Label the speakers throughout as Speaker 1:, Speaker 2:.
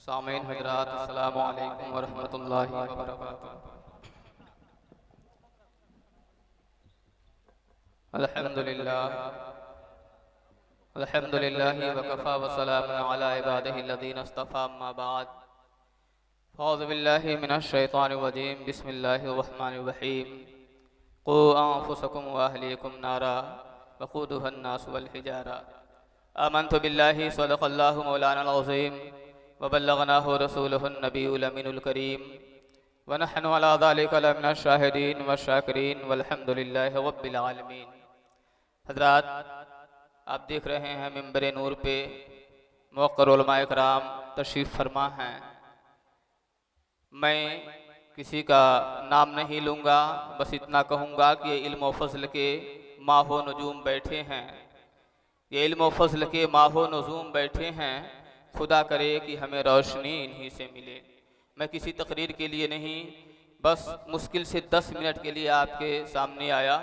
Speaker 1: सामीन हजरात, अस्सलामु अलैकुम वरहमतुल्लाहि वबरकातुह। अल्हम्दुलिल्लाह वकफ़ा वसलामुन अला इबादिहिल्लज़ीना इस्तफ़ा, अम्मा बाद। औज़ु बिल्लाहि मिनश शैतानिर रजीम, बिस्मिल्लाहिर रहमानिर रहीम। क़ू अन्फुसकुम व अहलीकुम नारा वक़ूदुहा अन्नासु वल हिजारा। आमन्तु बिल्लाहि सदक़ल्लाहु मौलानल अज़ीम व बल्लगनाहु रसूलुहुन नबियुल अमीनुल करीम व नहनु अला ज़ालिका लमिनश शाहिदीन व शाकिरीन वल्हम्दुलिल्लाहि रब्बिल आलमीन। हज़रात, आप देख रहे हैं मिंबर नूर पे मुवक्कर उलमाए कराम तशरीफ़ फरमा हैं। मैं किसी का नाम नहीं लूँगा, बस इतना कहूँगा कि ये इल्म व फ़ज़्ल के माहो नजूम बैठे हैं, ये इल्म व फ़ज़्ल के माहो नजूम बैठे हैं। खुदा करे कि हमें रोशनी इन्हीं से मिले। मैं किसी तकरीर के लिए नहीं, बस मुश्किल से 10 मिनट के लिए आपके सामने आया।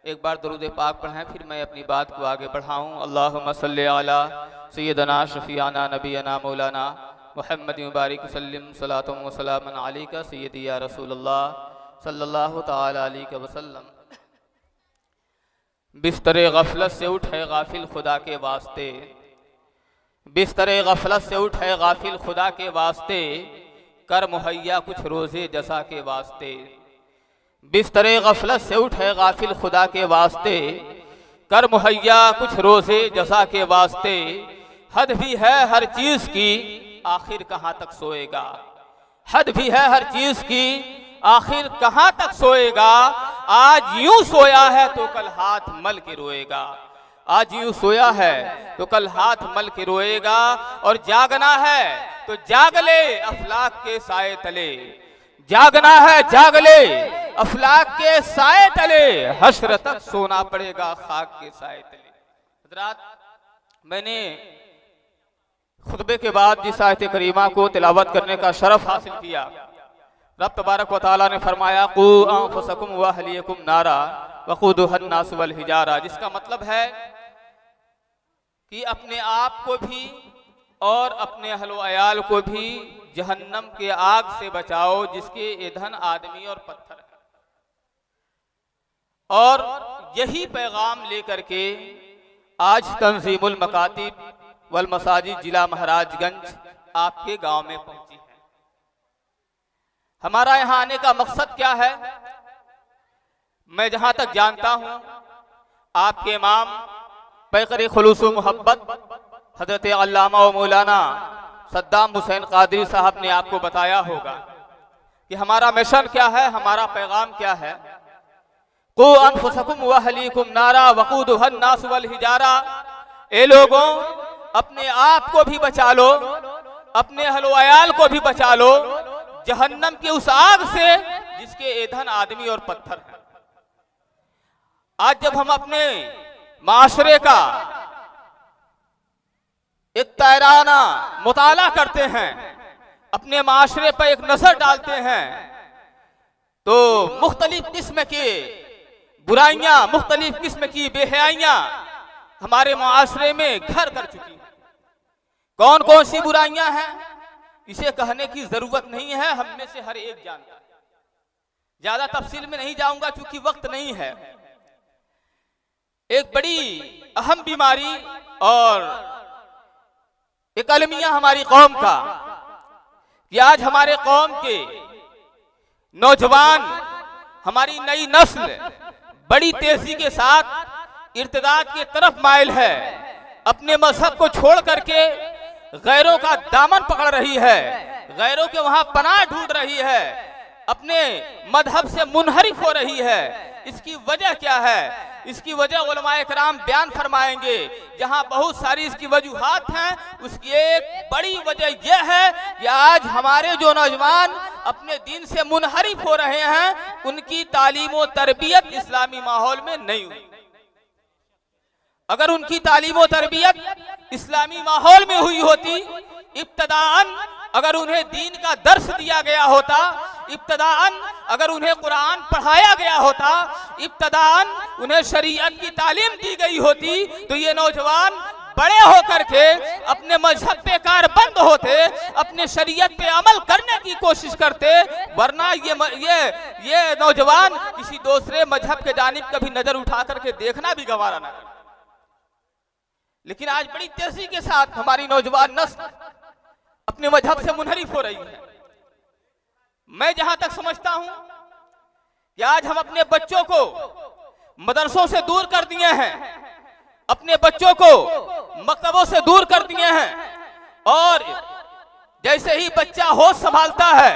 Speaker 1: एक बार दरूद पाक पढ़ें, फिर मैं अपनी बात को आगे बढ़ाऊँ। अल्लाहुम्मा सल्ली अला सय्यदना शफ़ीआना नबीना मौलाना मुहम्मद मुबारक सल्लिम सलातुम व सलामन अलैका सय्यदी या रसूलल्लाह सल्लल्लाहु तआला अलैहि वसल्लम। बिस्तरे गफलत से उठे गाफिल खुदा के वास्ते, बिस्तरे गफलत से उठे गाफिल खुदा के वास्ते, कर मुहैया कुछ रोज़े जज़ा के वास्ते। बिस्तरे गफलत से उठे गाफिल खुदा के वास्ते, कर मुहैया कुछ रोज़े जज़ा के वास्ते। हद भी है हर चीज़ की, आखिर कहाँ तक सोएगा। हद भी है हर चीज़ की, आखिर कहाँ तक सोएगा। आज यूं सोया है तो कल हाथ मल के रोएगा। आज यूं सोया है तो कल हाथ मल के रोएगा। और जागना है तो जाग ले अफलाक के साए तले, जागना है जाग ले अफलाक के साए तले। हश्र तक सोना पड़ेगा खाक के साए तले। हज़रात, मैंने खुतबे के बाद जिस आयत करीमा को तिलावत करने का शरफ हासिल किया, रब तबारक व तआला ने फरमाया क़ू अन्फुसकुम व अहलीकुम नारा वक़ूदुहा अन्नासु वल हिजारा, जिसका मतलब है कि अपने आप को भी और अपने अहल व अयाल को भी जहन्नम के आग से बचाओ, जिसके ईंधन आदमी और पत्थर है। और यही पैगाम लेकर के आज तंजीमुल मकातिब वल मसाजिद जिला महाराजगंज आपके गांव में पहुंची है। हमारा यहां आने का मकसद क्या है? मैं जहां तक जानता हूं, आपके इमाम पैकर खुलूस मोहब्बत हजरत अल्लामा व मौलाना सद्दाम हुसैन कादरी साहब ने आपको बताया होगा कि हमारा मिशन क्या है, हमारा पैगाम क्या है। क़ू अन्फुसकुम व अहलीकुम नारा वक़ूदुहा अन्नासु वल हिजारा। ए लोगों, अपने आप को भी बचा लो, अपने अहल व अयाल को भी बचा लो जहन्नम की उस आग से जिसके ईंधन आदमी और पत्थर है। आज जब हम अपने माशरे का एक तायराना मुताला करते हैं, अपने माशरे पर एक नजर डालते हैं, तो मुख्तलिफ किस्म के बुराइयां, मुख्तलिफ किस्म की बेहयाइयां हमारे माशरे में घर कर चुकी हैं। कौन कौन सी बुराइयां हैं इसे कहने की जरूरत नहीं है, हम में से हर एक जानता है। ज्यादा तफसील में नहीं जाऊंगा चूंकि वक्त नहीं है। एक बड़ी अहम बीमारी और एक अलमिया हमारी कौम का, कि आज हमारे कौम के नौजवान, हमारी नई नस्ल बड़ी तेजी के साथ इर्तिदाद की तरफ माइल है। अपने मजहब को छोड़ करके गैरों का दामन पकड़ रही है, गैरों के वहां पनाह ढूंढ रही है, अपने मजहब से मुनहरिफ हो रही है। इसकी वजह क्या है? इसकी वजह उलमाए कराम बयान फरमाएंगे। जहां बहुत सारी इसकी वजूहात हैं, उसकी एक बड़ी वजह यह है कि आज हमारे जो नौजवान अपने दीन से मुनहरिफ हो रहे हैं, उनकी तालीम और तरबियत इस्लामी माहौल में नहीं हुई। अगर उनकी तालीम और तरबियत इस्लामी माहौल में हुई होती, इब्तदाअन अगर उन्हें दीन का दर्स दिया गया होता, इब्तदाअन अगर उन्हें कुरान पढ़ाया गया होता, इब्तदाअन उन्हें शरीयत की तालीम दी गई होती, तो ये नौजवान बड़े होकर के अपने मजहब पे कारबंद होते, अपने शरीयत पे अमल करने की कोशिश करते, वरना ये नौजवान किसी दूसरे मजहब के जानिब कभी नजर उठा करके देखना भी गवारा ना। लेकिन आज बड़ी तेजी के साथ हमारी नौजवान नस्ल अपने मजहब से मुनहरिफ हो रही है। मैं जहां तक समझता हूं कि आज हम अपने बच्चों को मदरसों से दूर कर दिए हैं, अपने बच्चों को मकतबों से दूर कर दिए हैं, और जैसे ही बच्चा होश संभालता है,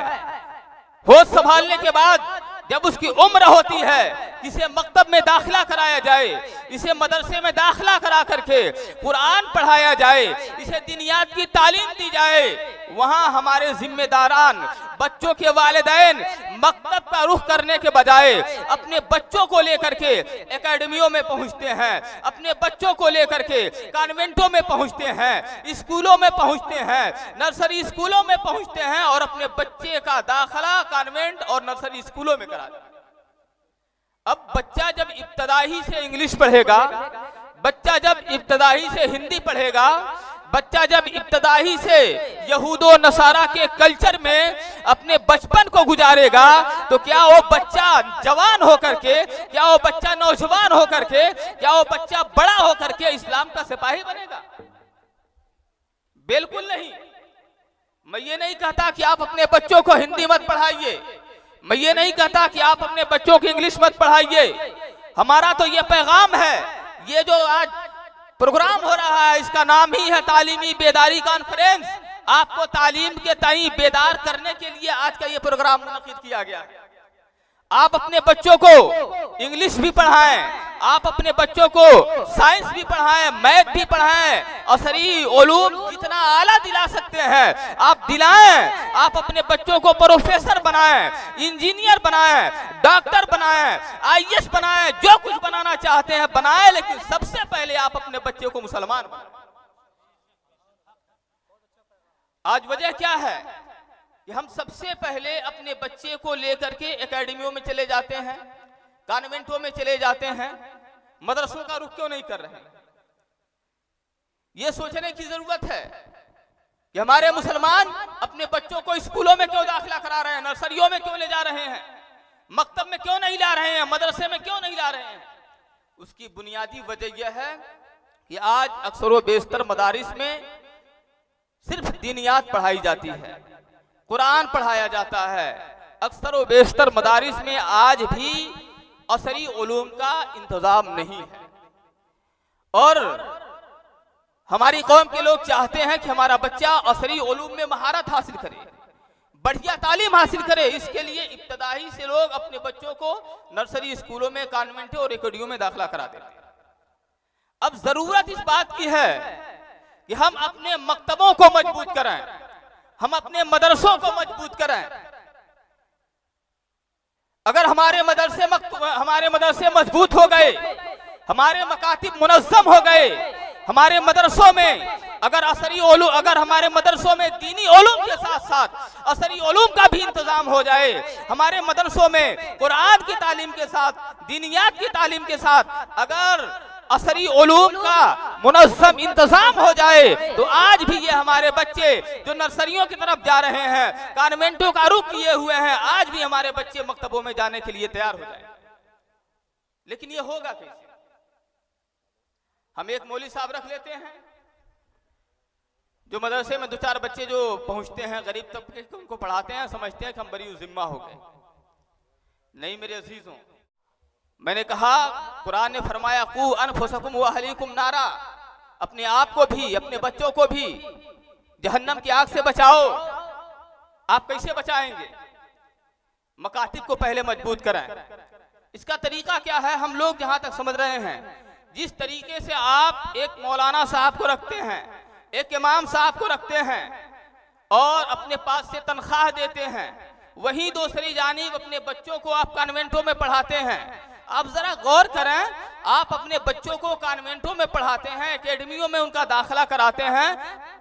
Speaker 1: होश संभालने के बाद जब उसकी उम्र होती है, इसे मकतब में दाखिला कराया जाए, इसे मदरसे में दाखिला करा करके कुरान पढ़ाया जाए, इसे दीनियात की तालीम दी जाए, वहां हमारे जिम्मेदारान बच्चों के वालिदैन मकतब का रुख करने के बजाय अपने बच्चों को लेकर के एकेडमियों में पहुंचते हैं, अपने बच्चों को लेकर के कॉन्वेंटों में पहुंचते हैं, स्कूलों में पहुंचते हैं, नर्सरी स्कूलों में पहुंचते हैं और अपने बच्चे का दाखिला कॉन्वेंट और नर्सरी स्कूलों में कराते हैं। अब बच्चा जब इब्तदाई से इंग्लिश पढ़ेगा, बच्चा जब इब्तदाई से हिंदी पढ़ेगा, बच्चा जब इब्तदाई से यहूदो नसारा के कल्चर में अपने बचपन को गुजारेगा, तो क्या वो बच्चा जवान होकर के, क्या वो बच्चा नौजवान होकर के, क्या वो बच्चा बड़ा होकर के इस्लाम का सिपाही बनेगा? बिल्कुल नहीं। मैं ये नहीं कहता कि आप अपने बच्चों को हिंदी मत पढ़ाइए, मैं ये नहीं कहता कि आप अपने बच्चों को इंग्लिश मत पढ़ाइए। हमारा तो ये पैगाम है, ये जो आज प्रोग्राम हो रहा है इसका नाम ही है तालीमी बेदारी कॉन्फ्रेंस। आपको तालीम के तई बेदार करने के लिए आज का ये प्रोग्राम मुनक्किद किया गया है। आप अपने बच्चों को इंग्लिश भी पढ़ाएं, आप अपने बच्चों को साइंस भी पढ़ाएं, मैथ भी पढ़ाएं, असरी उलूम जितना आला दिला सकते हैं आप दिलाएं। आप अपने बच्चों को प्रोफेसर बनाएं, इंजीनियर बनाएं, डॉक्टर बनाएं, IAS बनाएं, जो कुछ बनाना चाहते हैं बनाएं, लेकिन सबसे पहले आप अपने बच्चे को मुसलमान बनाएं। आज वजह क्या है कि हम सबसे पहले अपने बच्चे को लेकर के एकेडमियों में चले जाते हैं, कॉन्वेंटों में चले जाते हैं, मदरसों का रुख क्यों नहीं कर रहे हैं? यह सोचने की जरूरत है कि हमारे मुसलमान अपने बच्चों को स्कूलों में क्यों दाखिला करा रहे हैं, नर्सरियों में क्यों ले जा रहे हैं, मकतब में क्यों नहीं ला रहे हैं, मदरसे में क्यों नहीं ला रहे हैं? उसकी बुनियादी वजह यह है कि आज अक्सर व बेशतर मदारिस में सिर्फ दीनियात पढ़ाई जाती है, कुरान पढ़ाया जाता है। अक्सर व बेशतर मदारिस में आज भी असरी उलूम का इंतजाम नहीं है, और हमारी कौम के लोग चाहते हैं कि हमारा बच्चा असरी उलूम में महारत हासिल करे, बढ़िया तालीम हासिल करे। इसके लिए इब्तदाई से लोग अपने बच्चों को नर्सरी स्कूलों में, कॉन्वेंटों और एकेडमियों में दाखिला करा देते हैं। अब जरूरत इस बात की है कि हम अपने मकतबों को मजबूत करें, हम अपने मदरसों को मजबूत करें। अगर हमारे मदरसे मजबूत हो गए, हमारे मकातिब मुनज़्ज़म हो गए, हमारे मदरसों में अगर हमारे मदरसों में दीनी उलूम के साथ साथ असरी उलूम का भी इंतजाम हो जाए, हमारे मदरसों में कुरान की तालीम के साथ, दीनियात की तालीम के साथ अगर असरी उलूम का मुनज़्ज़म इंतजाम हो जाए, तो आज भी ये हमारे बच्चे जो नर्सरियों की तरफ जा रहे हैं, कॉन्वेंटों का रुख किए हुए हैं, आज भी हमारे बच्चे मकतबों में जाने के लिए तैयार हो जाए। लेकिन ये होगा कैसे? हम एक मौलवी साहब रख लेते हैं जो मदरसे में 2-4 बच्चे जो पहुंचते हैं गरीब तबके के, उनको पढ़ाते हैं, समझते हैं कि हम बरी जिम्मा हो गए। नहीं मेरे अजीजों, मैंने कहा कुरान ने फरमाया कू अनफुसकुम व अहलीकुम नारा, अपने आप को भी अपने बच्चों को भी जहन्नम की आग से बचाओ। आप कैसे बचाएंगे? मकातिब को पहले मजबूत करें। इसका तरीका क्या है? हम लोग जहां तक समझ रहे हैं, जिस तरीके से आप एक मौलाना साहब को रखते हैं, एक इमाम साहब को रखते हैं और अपने पास से तनख्वाह देते हैं, वहीं दूसरी जानिब अपने बच्चों को आप कॉन्वेंटों में पढ़ाते हैं। आप जरा गौर करें, आप अपने बच्चों को कॉन्वेंटों में पढ़ाते हैं, एकेडमियों में उनका दाखिला कराते हैं,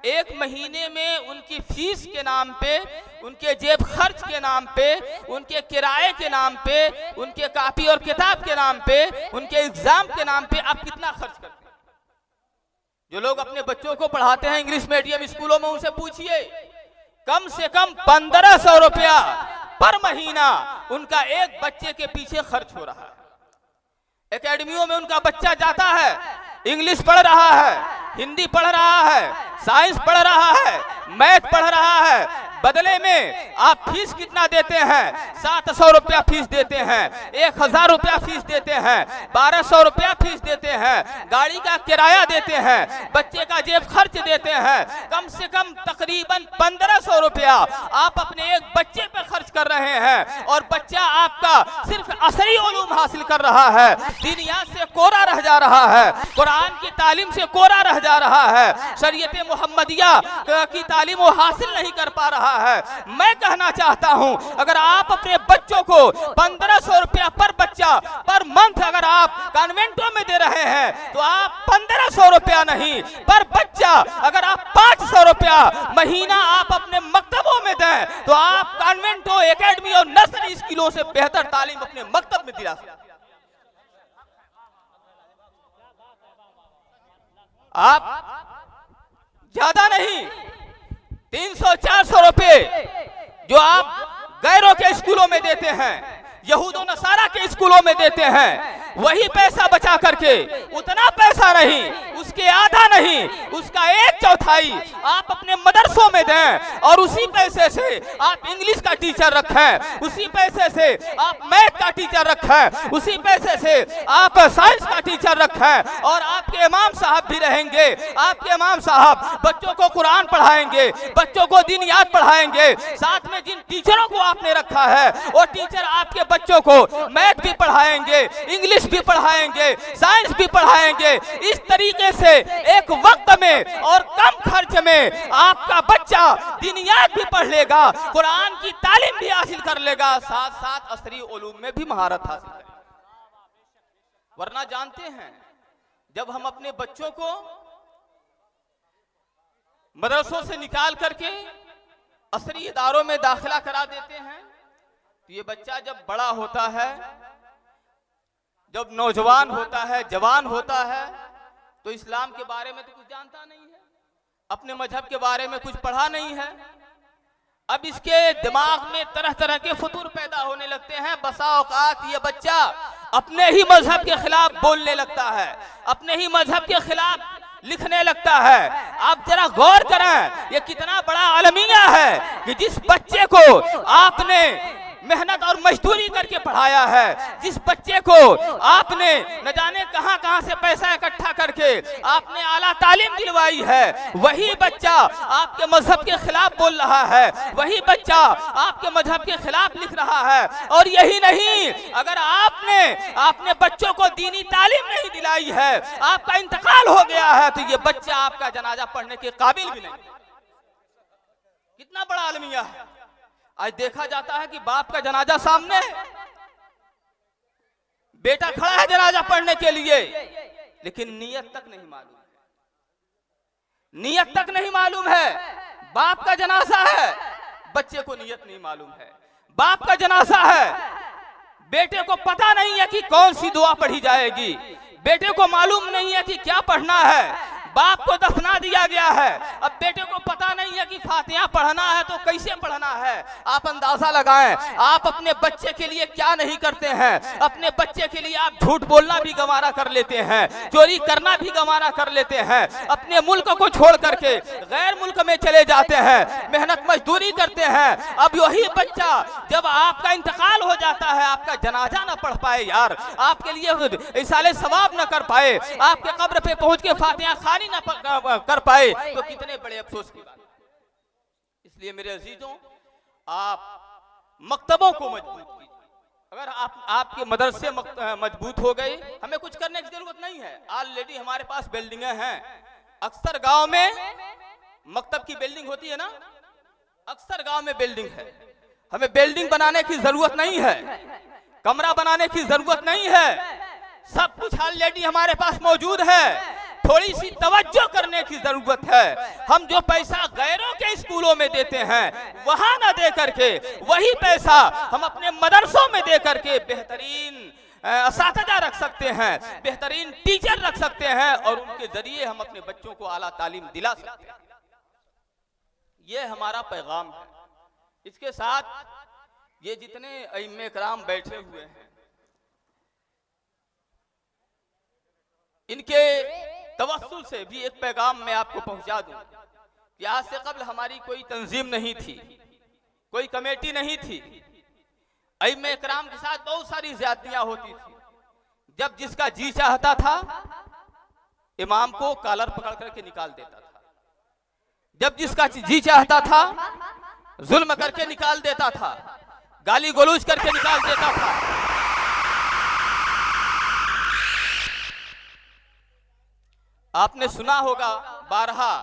Speaker 1: एक महीने में उनकी फीस के नाम पे, उनके जेब खर्च के नाम पे, उनके किराए के नाम पे, उनके कॉपी और किताब के नाम पे, उनके एग्जाम के नाम पे आप कितना खर्च करते हैं? जो लोग अपने बच्चों को पढ़ाते हैं इंग्लिश मीडियम स्कूलों में, उनसे पूछिए कम से कम 1500 रुपया पर महीना उनका एक बच्चे के पीछे खर्च हो रहा है। एकेडमियों में उनका बच्चा जाता है, इंग्लिश पढ़ रहा है, हिंदी पढ़ रहा है, साइंस पढ़ रहा है, मैथ पढ़ रहा है। बदले में आप फीस कितना देते हैं? 700 रुपया फीस देते हैं, 1000 रुपया फीस देते हैं, 1200 रुपया फीस देते हैं, गाड़ी का किराया देते हैं, बच्चे का जेब खर्च देते हैं। कम से कम तकरीबन 1500 रुपया आप अपने एक बच्चे पे खर्च कर रहे हैं और बच्चा आपका सिर्फ असरी उलूम हासिल कर रहा है, दुनिया से कोरा रह जा रहा है, कुरान की तालीम से कोरा रह जा रहा है, शरीयत मुहम्मदिया की तालीम वो हासिल नहीं कर पा रहा है। मैं कहना चाहता हूं, अगर आप अपने बच्चों को 1500 रुपया पर बच्चा पर मंथ अगर आप कॉन्वेंटों में दे रहे हैं, तो आप 1500 रुपया नहीं पर बच्चा अगर आप 500 रुपया महीना आप अपने मकतबों में दें, तो आप कॉन्वेंटों, एकेडमी और नर्सरी स्कूलों से बेहतर तालीम अपने मकतब में दिला सकते हैं। आप ज्यादा नहीं 300-400 रुपए जो आप गैरों के स्कूलों में देते हैं, यहूद और नसारा के स्कूलों में देते हैं, वही पैसा बचा करके, उतना पैसा नहीं, उसके आधा नहीं, उसका 1/4 आप अपने मदरसों में दें और उसी पैसे से आप इंग्लिश का टीचर रखें, उसी पैसे से आप मैथ का टीचर रखें, उसी पैसे से आप साइंस का टीचर रखें और आपके इमाम साहब भी रहेंगे। आपके इमाम साहब बच्चों को कुरान पढ़ाएंगे, बच्चों को दीन याद पढ़ाएंगे। साथ में जिन टीचरों को आपने रखा है वो टीचर आपके बच्चों को मैथ भी पढ़ाएंगे, इंग्लिश भी पढ़ाएंगे, साइंस भी पढ़ाएंगे। इस तरीके से एक वक्त में और कम खर्च में आपका बच्चा दीनियात भी पढ़ लेगा, कुरान की तालीम भी हासिल कर लेगा, साथ साथ असरी उलूम में भी महारत हासिल करेगा। वरना जानते हैं, जब हम अपने बच्चों को मदरसों से निकाल करके असरी इदारों में दाखिला करा देते हैं, तो ये बच्चा जब बड़ा होता है, जब नौजवान होता है, जवान होता है, तो इस्लाम के बारे में तो कुछ जानता नहीं है, अपने मजहब के बारे में कुछ पढ़ा नहीं है। अब इसके दिमाग में तरह तरह के फतूर पैदा होने लगते हैं। बसा औकात ये बच्चा अपने ही मजहब के खिलाफ बोलने लगता है, अपने ही मजहब के खिलाफ लिखने लगता है। आप जरा गौर करें, ये कितना बड़ा अलमिया है कि जिस बच्चे को आपने मेहनत और मजदूरी करके पढ़ाया है, जिस बच्चे को आपने न जाने कहां कहां से पैसा इकट्ठा करके आपने आला तालीम दिलवाई है, वही बच्चा आपके मजहब के खिलाफ बोल रहा है, वही बच्चा आपके मजहब के खिलाफ लिख रहा है। और यही नहीं, अगर आपने बच्चों को दीनी तालीम नहीं दिलाई है, आपका इंतकाल हो गया है, तो ये बच्चा आपका जनाजा पढ़ने के काबिल भी नहीं। कितना बड़ा अलमिया है। आज देखा जाता है कि बाप का जनाजा सामने है, बेटा खड़ा है जनाजा पढ़ने के लिए, लेकिन नियत तक नहीं मालूम है, नियत तक नहीं मालूम है। बाप का जनाजा है, बच्चे को नियत नहीं मालूम है। बाप का जनाजा है, बेटे को पता नहीं है कि कौन सी दुआ पढ़ी जाएगी, बेटे को मालूम नहीं है कि क्या पढ़ना है। बाप को दफना दिया गया है, अब बेटे को पता नहीं है कि फातिहा पढ़ना है तो कैसे पढ़ना है। आप अंदाजा लगाएं, आप अपने बच्चे के लिए क्या नहीं करते हैं। अपने बच्चे के लिए आप झूठ बोलना भी गवारा कर लेते हैं, चोरी करना भी गवारा कर लेते हैं, अपने मुल्क को छोड़ करके गैर मुल्क में चले जाते हैं, मेहनत मजदूरी करते हैं। अब वही बच्चा जब आपका इंतकाल हो जाता है, आपका जनाजा ना पढ़ पाए, यार आपके लिए इसाले सवाब न कर पाए, आपके कब्र पे पहुंच के फातिहा खानी ना कर पाए, तो कितने बड़े अफसोस की बात। इसलिए मेरे अजीजों, आप मकतबों को मजबूत कीजिए। अगर आपके मदरसे मजबूत हो गए, हमें कुछ करने की जरूरत नहीं है। ऑलरेडी हमारे पास बिल्डिंगें हैं। अक्सर गांव में मकतब की बिल्डिंग होती है ना, अक्सर गांव में बिल्डिंग है। हमें बिल्डिंग बनाने की जरूरत नहीं है, कमरा बनाने की जरूरत नहीं है, सब कुछ ऑलरेडी हमारे पास मौजूद है। थोड़ी सी तवज्जो करने की जरूरत है। हम जो पैसा गैरों के स्कूलों में देते हैं, वहां ना दे करके वही पैसा हम अपने मदरसों में दे करके बेहतरीन असातिज़ा रख सकते हैं, बेहतरीन टीचर रख सकते हैं और उनके जरिए हम अपने बच्चों को आला तालीम दिला सकते हैं। ये हमारा पैगाम है। इसके साथ ये जितने अइम्मे कराम बैठे हुए हैं, इनके तवस्सुल से भी एक पैगाम मैं आपको पहुंचा दूं कि आज से कबल हमारी कोई तंजीम नहीं थी, कोई कमेटी नहीं थी। अइम्मे इकराम के साथ बहुत सारी ज्यादतियां होती थी। जब जिसका जी चाहता था इमाम को कॉलर पकड़ करके निकाल देता था, जब जिसका जी चाहता था जुल्म करके निकाल देता था, गाली गलौज करके निकाल देता था। आपने सुना होगा बारहा,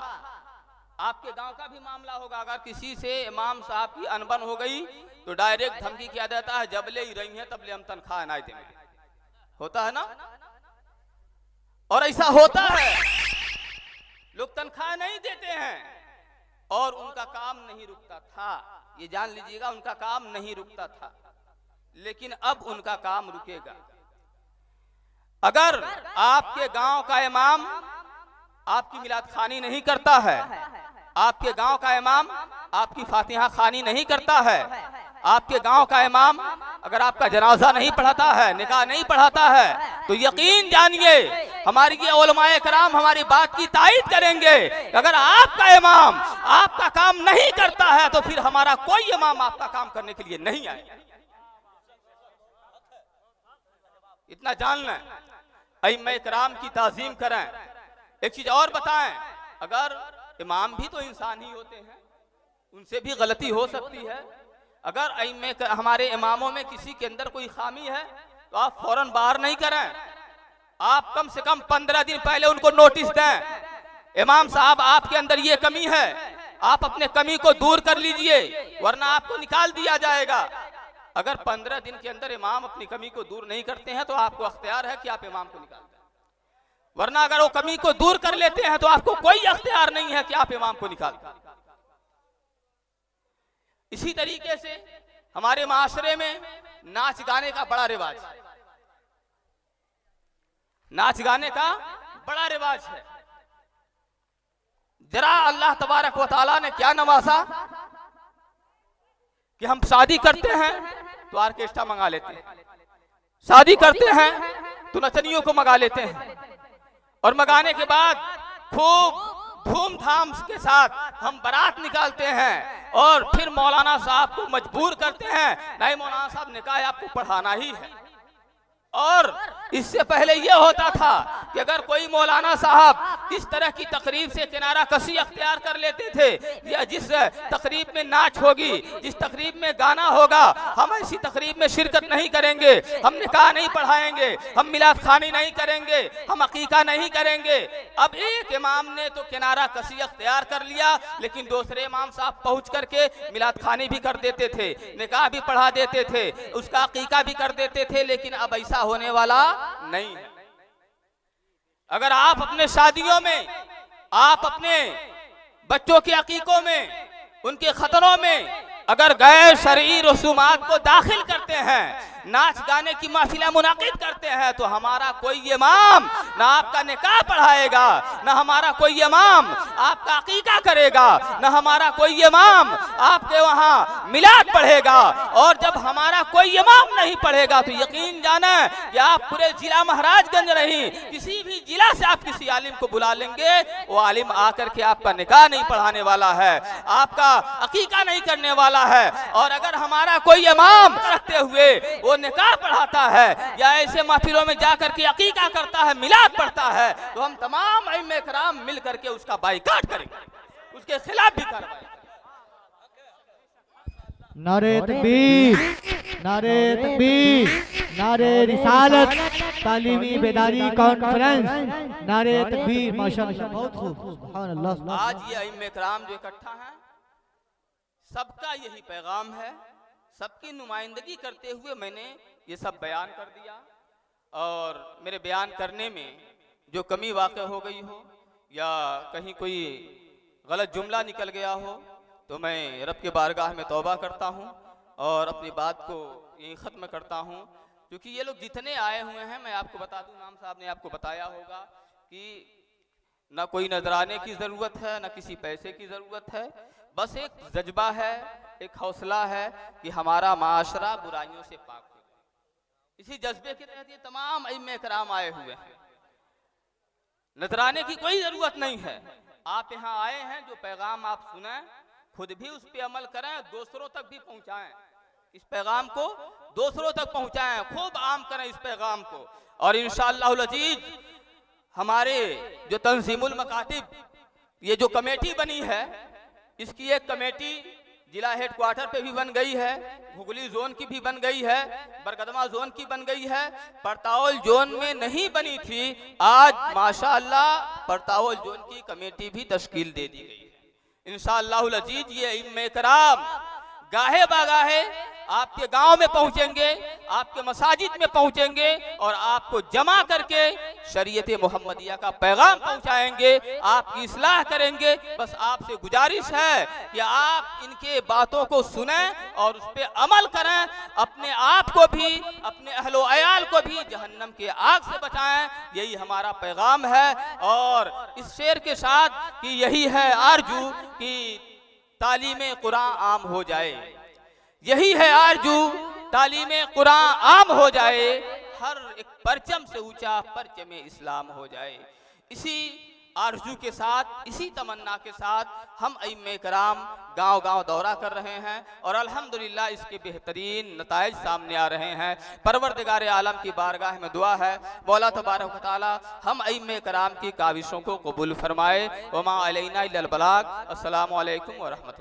Speaker 1: आपके गांव का भी मामला होगा, अगर किसी से इमाम साहब की अनबन हो गई तो डायरेक्ट धमकी किया जाता है, जबले ही रही है तबले हम तनख्वाह ना देंगे। होता है ना? और ऐसा होता है, लोग तनख्वाह नहीं देते हैं और उनका काम नहीं रुकता था। ये जान लीजिएगा, उनका काम नहीं रुकता था, लेकिन अब उनका काम रुकेगा। अगर आपके गांव का इमाम आपकी मिलाद खानी नहीं करता है, आपके गांव का इमाम आपकी फातिहा खानी नहीं करता है, आपके गांव का इमाम अगर आपका जनाजा नहीं पढ़ाता है, निकाह नहीं पढ़ाता है, तो यकीन जानिए हमारी ये उलमाए कराम हमारी बात की तायीद करेंगे। अगर आपका इमाम आपका काम नहीं करता है तो फिर हमारा कोई इमाम आपका काम करने के लिए नहीं आएगा। इतना जान लें, अइम्मा इकराम की ताज़ीम करें। एक चीज और बताएं, अगर इमाम भी तो इंसान ही होते हैं, उनसे भी गलती हो सकती है। अगर अइम्मे हमारे इमामों में किसी के अंदर कोई खामी है तो आप फौरन बाहर नहीं करें, आप कम से कम 15 दिन पहले उनको नोटिस दें, इमाम साहब आपके अंदर ये कमी है, आप अपने कमी को दूर कर लीजिए वरना आपको निकाल दिया जाएगा। अगर 15 दिन के अंदर इमाम अपनी कमी को दूर नहीं करते हैं तो आपको अख्तियार है कि आप इमाम को निकाल दें, वरना अगर वो कमी को दूर कर लेते हैं तो आपको कोई अख्तियार नहीं है कि आप इमाम को निकाल दें। इसी तरीके से हमारे माशरे में नाच गाने का बड़ा रिवाज है, नाच गाने का बड़ा रिवाज है। जरा अल्लाह तबारक व तआला ने क्या नवाजा कि हम शादी करते हैं तो ऑर्केस्ट्रा मंगा लेते हैं, शादी करते हैं तो नचनियों को मंगा लेते हैं और मंगाने के बाद खूब धूमधाम के साथ हम बारात निकालते हैं और फिर मौलाना साहब को मजबूर करते हैं, नहीं मौलाना साहब निकाह आपको पढ़ाना ही है। और इससे पहले यह होता था कि अगर कोई मौलाना साहब इस तरह की तकरीब से किनारा कसी अख्तियार कर लेते थे, या जिस तकरीब में नाच होगी, जिस तकरीब में गाना होगा, हम ऐसी तकरीब में शिरकत नहीं करेंगे, हम निकाह नहीं पढ़ाएंगे, हम मिलाद खानी नहीं करेंगे, हम अकीका नहीं करेंगे। अब एक इमाम ने तो किनारा कसी अख्तियार कर लिया, लेकिन दूसरे इमाम साहब पहुंच करके मिलाद खानी भी कर देते थे, निकाह भी पढ़ा देते थे, उसका अकीका भी कर देते थे। लेकिन अब ऐसा होने वाला नहीं है। अगर आप अपने शादियों में, आप अपने बच्चों के अकीकों में, उनके खतरों में अगर गैर शरई रसूमात को दाखिल करते हैं, नाच गाने की महफिलें मुनाकिद करते हैं, तो हमारा कोई इमाम ना आपका निकाह पढ़ाएगा, ना हमारा कोई इमाम आपका अकीका करेगा, ना हमारा कोई इमाम आपके वहाँ मिलाद पढ़ेगा। और जब हमारा कोई इमाम नहीं पढ़ेगा तो यकीन जाना कि आप पूरे जिला महाराजगंज नहीं, किसी भी जिला से आप किसी आलिम को बुला लेंगे, वो आलिम आकर के आपका निकाह नहीं पढ़ाने वाला है, आपका अकीका नहीं करने वाला है। और अगर हमारा कोई इमाम रखते हुए वो निकाह पढ़ाता है या ऐसे महफिलों में जाकर के अकीका करता है, मिलाद पढ़ता है, तो हम तमाम अइम्मे इकराम मिल करके उसका बाइकाट करेंगे, उसके खिलाफ भी कार्रवाई।
Speaker 2: नारे तकबीर, नारे तकबीर, नारे रिसालत, तालीमी बेदारी कॉन्फ्रेंस, नारे तकबीर। माशाअल्लाह, बहुत खूब, सुभान अल्लाह।
Speaker 1: आज ये अइम्मे इकराम जो इकट्ठा हैं, सबका यही पैगाम है, सबकी नुमाइंदगी करते हुए मैंने ये सब बयान कर दिया। और मेरे बयान करने में जो कमी वाक़ हो गई हो या कहीं कोई गलत जुमला निकल गया हो तो मैं रब के बारगाह में तौबा करता हूँ और अपनी बात को यहीं ख़त्म करता हूँ। क्योंकि ये लोग जितने आए हुए हैं, मैं आपको बता दूं, इमाम साहब ने आपको बताया होगा कि ना कोई नजराने की ज़रूरत है, ना किसी पैसे की ज़रूरत है, बस एक जज्बा है, एक हौसला है कि हमारा माशरा बुराइयों से पाक हो जाए। इसी जज्बे के तहत ये तमाम इमाम कराम आए हुए हैं। नजराने की कोई ज़रूरत नहीं है। आप यहाँ आए हैं, जो पैगाम आप सुने खुद भी उस पर अमल करें, दूसरों तक भी पहुँचाएं। इस पैगाम को दूसरों तक पहुँचाएं, खूब आम करें इस पैगाम को। और इंशाअल्लाहुल अजीज हमारे जो तंजीमुल मकातिब, ये जो कमेटी बनी है, इसकी एक कमेटी जिला हेडक्वार्टर पे भी बन गई है, हुगली जोन की भी बन गई है, बरगदमा जोन की बन गई है, परतावल जोन में नहीं बनी थी, आज माशाअल्लाह परतावल जोन की कमेटी भी तश्कील दे दी गई है। इंशाअल्लाहुल अजीज ये इमाम कराम गाहे बागाहे आपके गांव में पहुंचेंगे, आपके मसाजिद में पहुंचेंगे और आपको जमा करके शरीयत मोहम्मदिया का पैगाम पहुंचाएंगे, आपकी इस्लाह करेंगे। बस आपसे गुजारिश है कि आप इनके बातों को सुने और उस पर अमल करें, अपने आप को भी, अपने अहलो अयाल को भी जहन्नम के आग से बचाएं। यही हमारा पैगाम है। और इस शेर के साथ कि यही है आरजू कि तालीम कुरान आम हो जाए, यही है आरजू तालीम कुरान आम हो जाए, हर एक परचम से ऊंचा परचम इस्लाम हो जाए। इसी आरजू के साथ, इसी तमन्ना के साथ हम इमाम कराम गांव-गांव दौरा कर रहे हैं और अल्हम्दुलिल्लाह इसके बेहतरीन नताइज सामने आ रहे हैं। परवरदिगार आलम की बारगाह में दुआ है मौला तबारक व तआला हम इमाम कराम की काविशों को कबूल फरमाए। वमा अलैना इल्लल बलाग। अस्सलामु अलैकुम व रहमतुल्लाह।